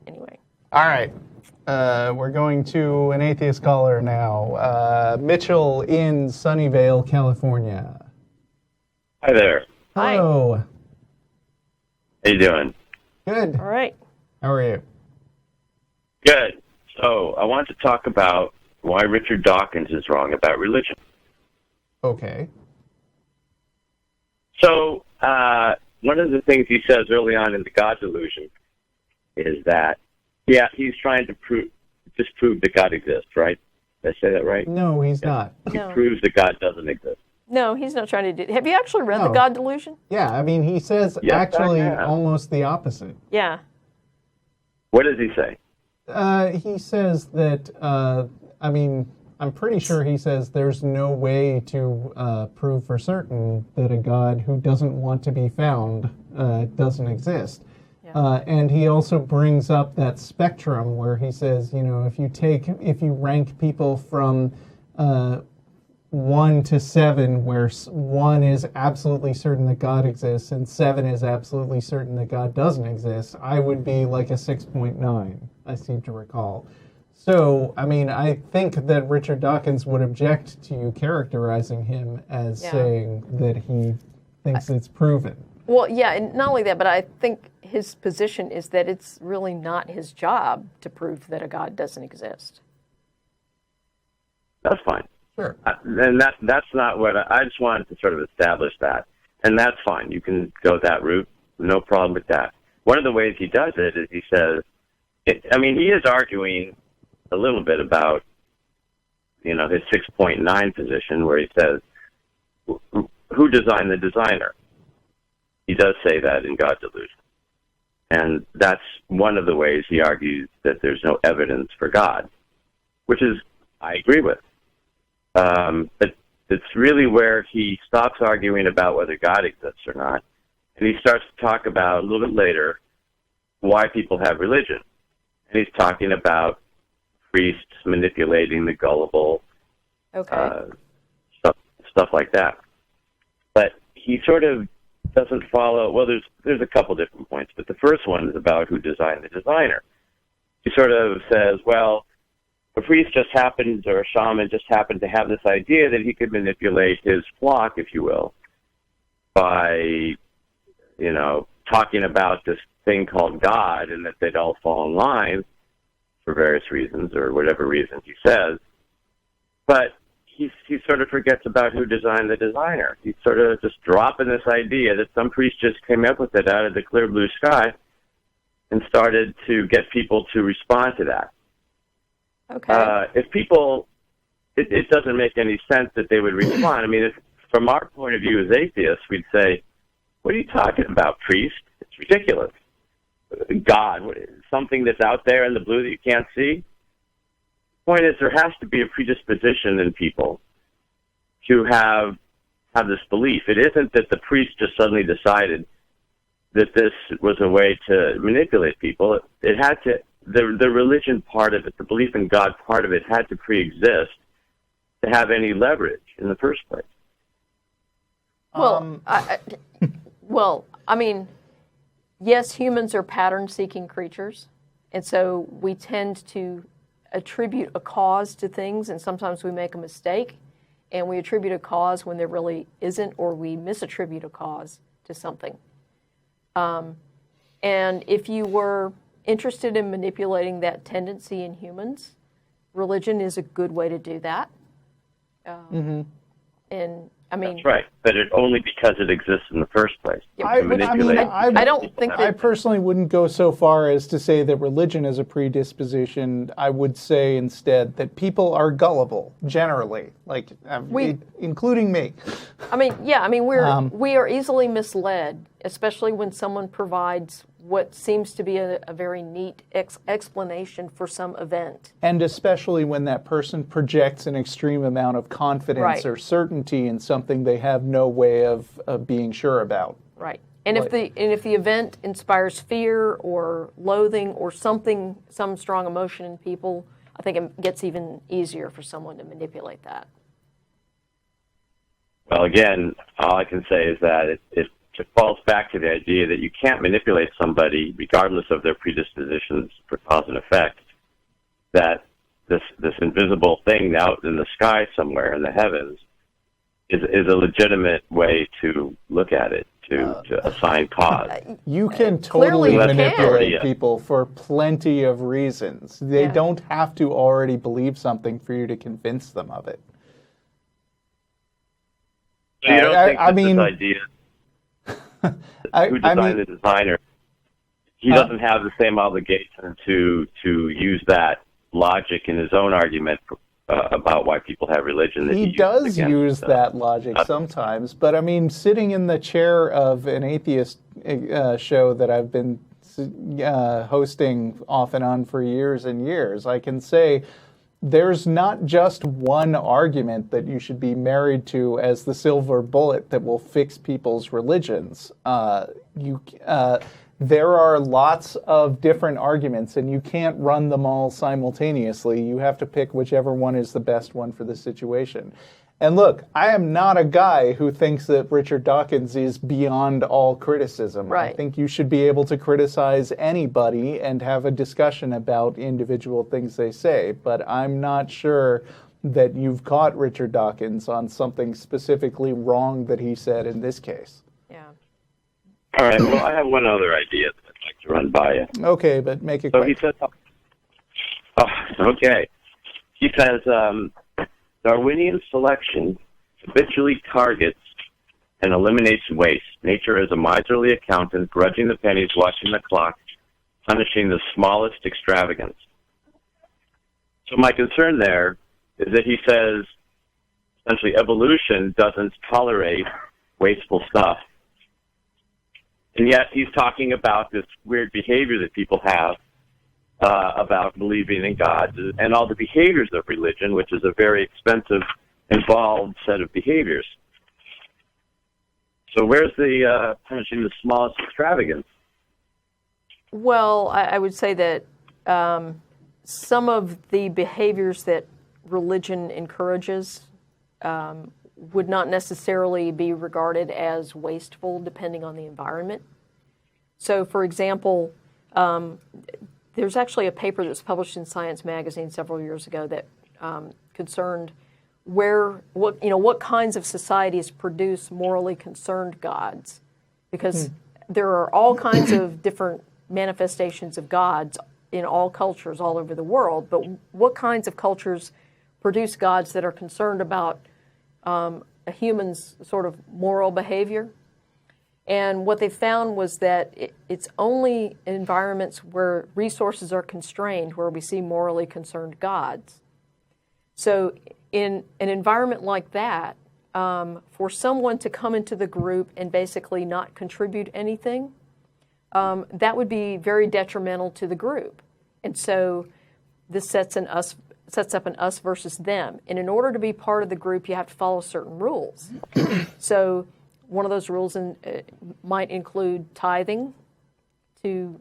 anyway. All right. We're going to an atheist caller now. Mitchell in Sunnyvale, California. Hi there. Hello. How you doing? Good. All right. How are you? Good. So I want to talk about why Richard Dawkins is wrong about religion. Okay. So one of the things he says early on in the God delusion is that, he's trying to disprove that God exists, right? Did I say that right? No, he's not. He proves that God doesn't exist. No, he's not trying to do. Have you actually read The God Delusion? Yeah, I mean, he says actually almost the opposite. Yeah. What does he say? He says that, I'm pretty sure he says there's no way to prove for certain that a God who doesn't want to be found doesn't exist. Yeah. And he also brings up that spectrum where he says, if you rank people from 1 to 7, where 1 is absolutely certain that God exists and 7 is absolutely certain that God doesn't exist, I would be like a 6.9, I seem to recall. So, I think that Richard Dawkins would object to you characterizing him as saying that he thinks it's proven. Well, yeah, and not only that, but I think his position is that it's really not his job to prove that a God doesn't exist. That's fine. Sure. And that's not what I just wanted to sort of establish that. And that's fine. You can go that route. No problem with that. One of the ways he does it is he says, he is arguing a little bit about, his 6.9 position where he says, who designed the designer? He does say that in God Delusion. And that's one of the ways he argues that there's no evidence for God, which is, I agree with. But it's really where he stops arguing about whether God exists or not, and he starts to talk about, a little bit later, why people have religion. And he's talking about priests manipulating the gullible, stuff like that. But he sort of doesn't follow, well, there's a couple different points, but the first one is about who designed the designer. He sort of says, well, a priest just happened, or a shaman just happened to have this idea that he could manipulate his flock, if you will, by, talking about this thing called God, and that they'd all fall in line for various reasons, or whatever reasons he says. But he sort of forgets about who designed the designer. He's sort of just dropping this idea that some priest just came up with it out of the clear blue sky and started to get people to respond to that. Okay. If people, it doesn't make any sense that they would respond. From our point of view as atheists, we'd say, what are you talking about, priest? It's ridiculous. God, something that's out there in the blue that you can't see? The point is, there has to be a predisposition in people to have this belief. It isn't that the priest just suddenly decided that this was a way to manipulate people. It had to, the religion part of it, the belief in God part of it, had to pre-exist to have any leverage in the first place. Yes, humans are pattern-seeking creatures, and so we tend to attribute a cause to things, and sometimes we make a mistake, and we attribute a cause when there really isn't, or we misattribute a cause to something. And if you were interested in manipulating that tendency in humans, religion is a good way to do that. And that's right, but it only because it exists in the first place. I don't think that I personally wouldn't go so far as to say that religion is a predisposition. I would say instead that people are gullible generally, including me. We are easily misled, especially when someone provides what seems to be a very neat explanation for some event. And especially when that person projects an extreme amount of confidence or certainty in something they have no way of being sure about. Right. And if the event inspires fear or loathing or some strong emotion in people, I think it gets even easier for someone to manipulate that. Well, again, all I can say is that it falls back to the idea that you can't manipulate somebody regardless of their predispositions for cause and effect, that this invisible thing out in the sky somewhere in the heavens is a legitimate way to look at it, to assign cause. You can Clearly totally you manipulate can. people for plenty of reasons. They don't have to already believe something for you to convince them of it. So you don't think I that mean, this idea, who designed the designer, he doesn't have the same obligation to use that logic in his own argument about why people have religion. That he uses does against, use that logic sometimes, but I mean, sitting in the chair of an atheist show that I've been hosting off and on for years and years, I can say there's not just one argument that you should be married to as the silver bullet that will fix people's religions. There are lots of different arguments, and you can't run them all simultaneously. You have to pick whichever one is the best one for the situation. And look, I am not a guy who thinks that Richard Dawkins is beyond all criticism. Right. I think you should be able to criticize anybody and have a discussion about individual things they say, but I'm not sure that you've caught Richard Dawkins on something specifically wrong that he said in this case. Yeah. All right, well, I have one other idea that I'd like to run by you. Okay, but make it So quick. he says, okay. He says, Darwinian selection habitually targets and eliminates waste. Nature is a miserly accountant, grudging the pennies, watching the clock, punishing the smallest extravagance. So my concern there is that he says, essentially, evolution doesn't tolerate wasteful stuff. And yet he's talking about this weird behavior that people have about believing in God and all the behaviors of religion, which is a very expensive, involved set of behaviors. So where's the punishing the smallest extravagance? Well, I would say that some of the behaviors that religion encourages would not necessarily be regarded as wasteful depending on the environment. So, for example, there's actually a paper that was published in Science magazine several years ago that concerned what kinds of societies produce morally concerned gods, because there are all kinds of different manifestations of gods in all cultures all over the world, but what kinds of cultures produce gods that are concerned about a human's sort of moral behavior? And what they found was that it's only in environments where resources are constrained where we see morally concerned gods. So in an environment like that, for someone to come into the group and basically not contribute anything, that would be very detrimental to the group. And so this sets up an us versus them. And in order to be part of the group, you have to follow certain rules. So one of those rules might include tithing to,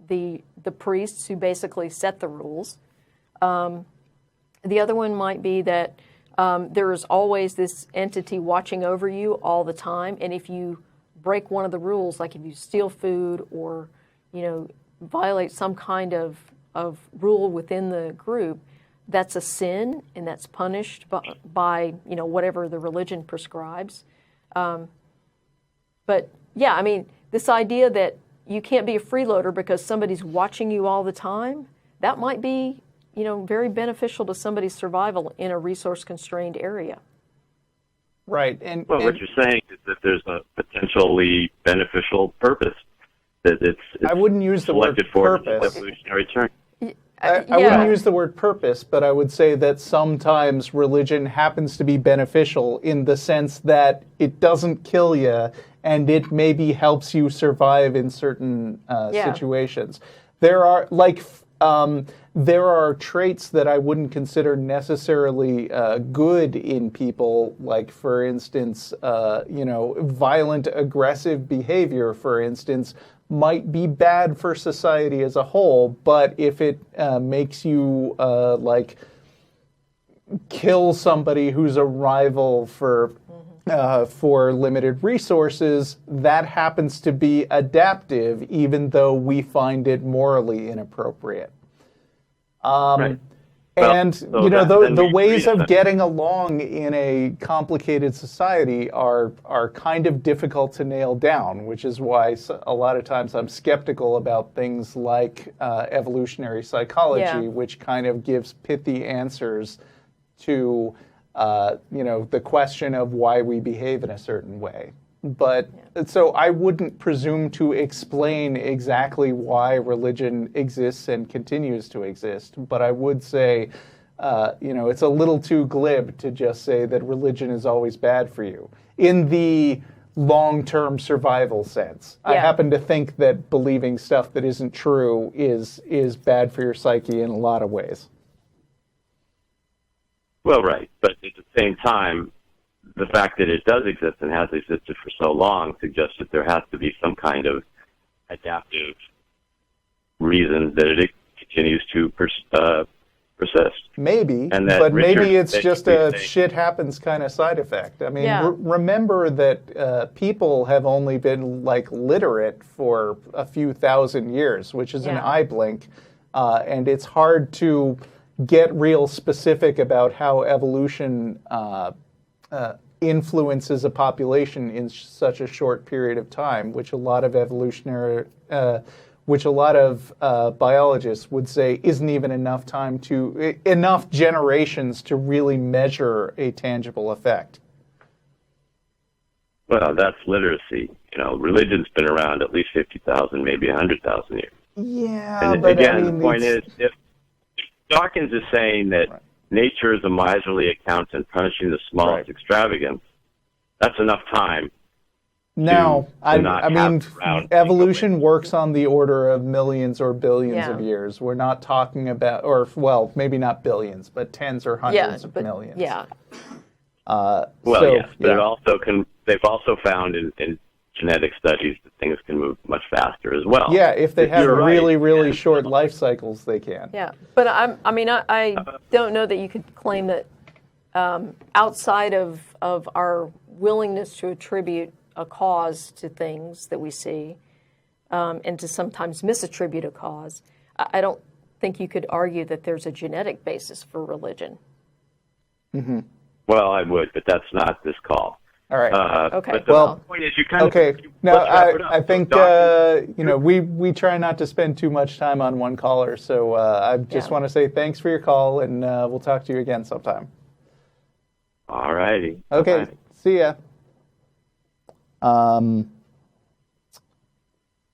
the priests who basically set the rules. The other one might be that there is always this entity watching over you all the time, and if you break one of the rules, like if you steal food or, violate some kind of rule within the group, that's a sin, and that's punished by whatever the religion prescribes. But yeah, I mean, this idea that you can't be a freeloader because somebody's watching you all the time, that might be, very beneficial to somebody's survival in a resource-constrained area. Right. Well, what you're saying is that there's a potentially beneficial purpose. That it's I wouldn't use the word selected for purpose. evolutionary turn. I wouldn't use the word purpose, but I would say that sometimes religion happens to be beneficial in the sense that it doesn't kill you and it maybe helps you survive in certain situations. There are traits that I wouldn't consider necessarily good in people, like, for instance, violent, aggressive behavior, for instance, might be bad for society as a whole, but if it makes you, kill somebody who's a rival for for limited resources, that happens to be adaptive, even though we find it morally inappropriate. Right. And so you know, then the we ways agree of that- getting along in a complicated society are kind of difficult to nail down, which is why a lot of times I'm skeptical about things like evolutionary psychology, Yeah. which kind of gives pithy answers to you know, the question of why we behave in a certain way. But so I wouldn't presume to explain exactly why religion exists and continues to exist. But I would say, you know, it's a little too glib to just say that religion is always bad for you in the long-term survival sense. I Yeah. happen to think that believing stuff that isn't true is bad for your psyche in a lot of ways. Well, right. But at the same time, the fact that it does exist and has existed for so long suggests that there has to be some kind of adaptive reason that it continues to persist. Maybe, And that but Richard maybe it's just a basically shit happens kind of side effect. I mean, Yeah. remember that people have only been like literate for a few thousand years, which is an Yeah. eye blink, and it's hard to get real specific about how evolution influences a population in such a short period of time, which a lot of biologists would say isn't even enough time enough generations to really measure a tangible effect. Well, that's literacy. You know, religion's been around at least 50,000, maybe 100,000 years. Yeah, And but again, I mean, the point is, if Dawkins is saying that Right. nature is a miserly accountant punishing the smallest Right. extravagance, that's enough time. now, to not I mean, have around evolution works on the order of millions or billions Yeah. of years. We're not talking about, or well, maybe not billions, but tens or hundreds of but millions. yeah, Well, So, yes, but it yeah. also can. They've also found in genetic studies that things can move much faster as well. Yeah, if they have you're right, really, really and- short life cycles, they can. yeah. But I don't know that you could claim that outside of our willingness to attribute a cause to things that we see, and to sometimes misattribute a cause, I don't think you could argue that there's a genetic basis for religion. Well, I would, but that's not this call. All right. Okay. But the Well, point is, you kind Okay. of. Now, let's wrap it up. I think Dawkins- you know, we try not to spend too much time on one caller, so I just Yeah. want to say thanks for your call, and we'll talk to you again sometime. All righty. Okay. Bye-bye. See ya.